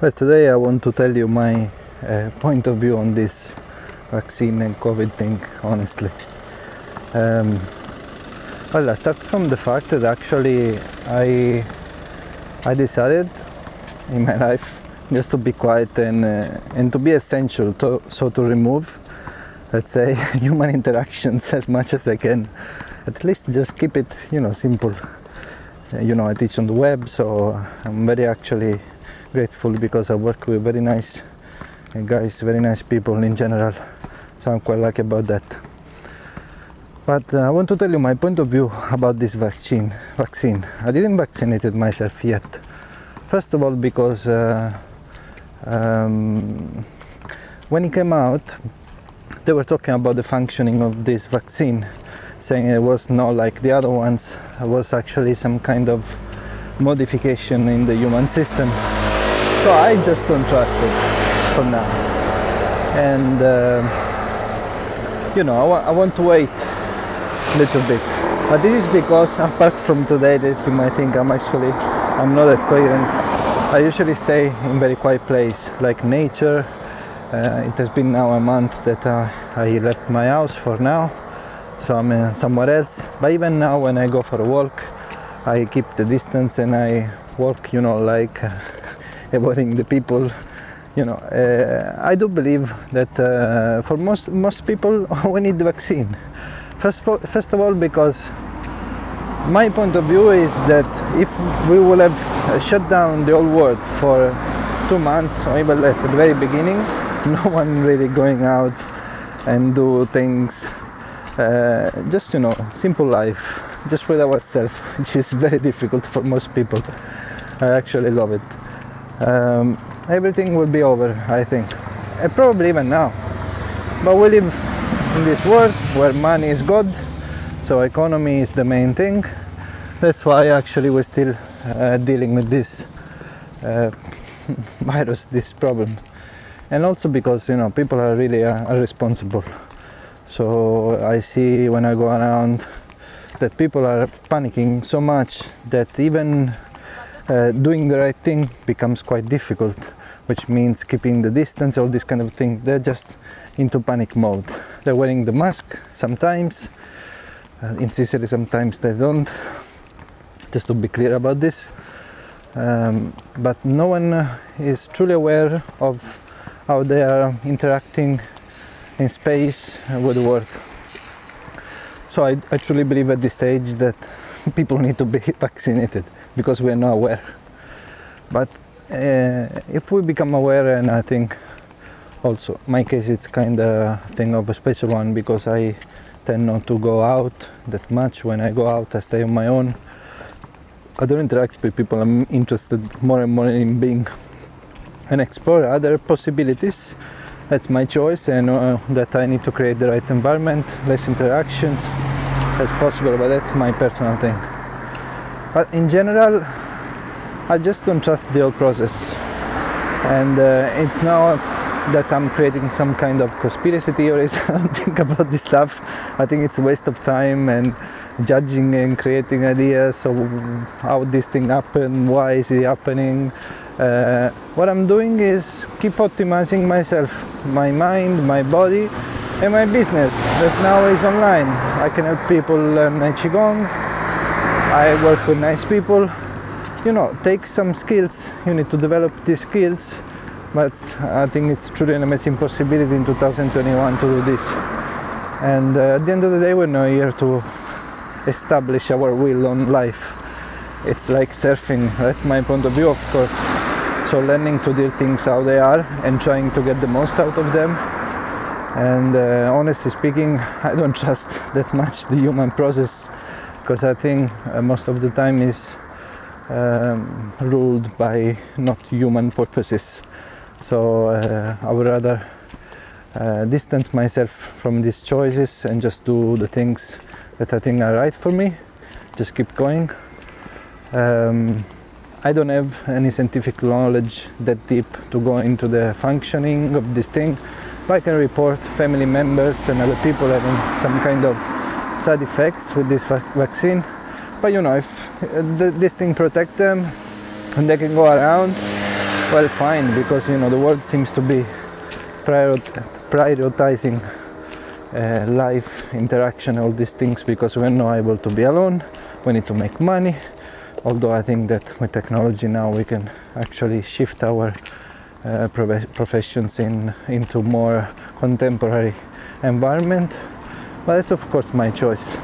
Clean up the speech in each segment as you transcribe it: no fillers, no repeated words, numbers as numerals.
Well, today I want to tell you my point of view on this vaccine and COVID thing, honestly. Well, I start from the fact that actually I decided in my life just to be quiet and to be essential, so to remove, let's say, human interactions as much as I can. At least just keep it, simple. I teach on the web, so I'm very actually grateful because I work with very nice guys, very nice people in general, so I'm quite lucky about that. But I want to tell you my point of view about this vaccine. I didn't vaccinate myself yet. First of all, because when it came out, they were talking about the functioning of this vaccine, saying it was not like the other ones, it was actually some kind of modification in the human system. So I just don't trust it for now. And I want to wait a little bit. But this is because, apart from today, that you might think I'm not that coherent. I usually stay in very quiet place, like nature. It has been now a month that I left my house for now, so I'm somewhere else. But even now, when I go for a walk, I keep the distance and I walk, like avoiding the people. I do believe that for most people we need the vaccine. First of all, because my point of view is that if we will have shut down the whole world for 2 months or even less at the very beginning, no one really going out and do things, just simple life, just with ourselves, which is very difficult for most people. I actually love it. Everything will be over, I think, and probably even now. But we live in this world where money is God, so economy is the main thing. That's why actually we're still dealing with this virus, this problem. And also because people are really irresponsible. So I see when I go around that people are panicking so much that even doing the right thing becomes quite difficult, which means keeping the distance, all this kind of thing. They're just into panic mode. They're wearing the mask sometimes, in Sicily sometimes they don't, just to be clear about this. But no one is truly aware of how they are interacting in space with the world. So I truly believe at this stage that people need to be vaccinated, because we are not aware. But if we become aware, and I think also my case it's kind of thing of a special one, because I tend not to go out that much. When I go out, I stay on my own. I don't interact with people. I'm interested more and more in being and explore other possibilities. That's my choice, and that I need to create the right environment, less interactions as possible, but that's my personal thing. But in general, I just don't trust the whole process. And it's now that I'm creating some kind of conspiracy theories. I don't think about this stuff. I think it's a waste of time and judging and creating ideas of how this thing happened, why is it happening. What I'm doing is keep optimizing myself, my mind, my body, and my business that now is online. I can help people learn Qigong. I work with nice people. Take some skills. You need to develop these skills. But I think it's truly an amazing possibility in 2021 to do this. And at the end of the day, we're not here to establish our will on life. It's like surfing. That's my point of view, of course. So learning to deal things how they are and trying to get the most out of them. And honestly speaking, I don't trust that much the human process, because I think most of the time is ruled by not human purposes. So I would rather distance myself from these choices and just do the things that I think are right for me. Just keep going. I don't have any scientific knowledge that deep to go into the functioning of this thing, but I can report family members and other people having some kind of side effects with this vaccine. But if this thing protects them and they can go around, well, fine, because the world seems to be prioritizing life, interaction, all these things, because we're not able to be alone. We need to make money. Although I think that with technology now we can actually shift our professions into more contemporary environment. But that's of course my choice.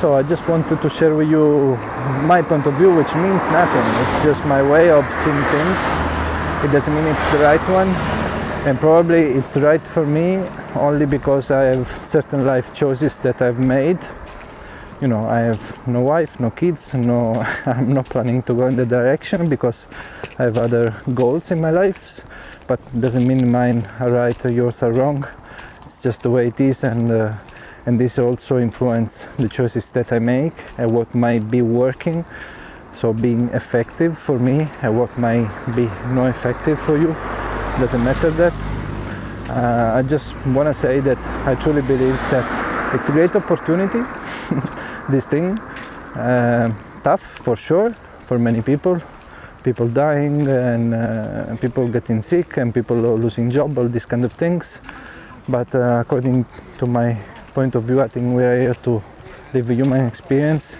So I just wanted to share with you my point of view, which means nothing. It's just my way of seeing things. It doesn't mean it's the right one, and probably it's right for me only because I have certain life choices that I've made. I have no wife, no kids, I'm not planning to go in the direction because I have other goals in my life, but it doesn't mean mine are right or yours are wrong. It's just the way it is, and this also influences the choices that I make and what might be working, so being effective for me, and what might be not effective for you. Doesn't matter that. I just want to say that I truly believe that it's a great opportunity. This thing, tough for sure for many people dying, and people getting sick, and people losing job, all these kind of things. But according to my point of view, I think we are here to live a human experience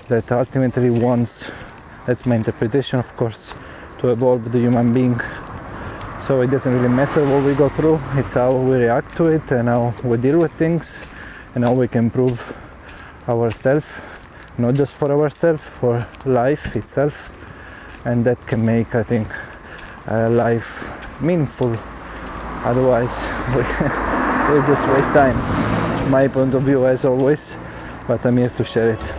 that ultimately wants, that's my interpretation of course, to evolve the human being. So it doesn't really matter what we go through, it's how we react to it and how we deal with things and how we can improve ourselves, not just for ourselves, for life itself, and that can make, I think, life meaningful. Otherwise we just waste time. My point of view as always, but I'm here to share it.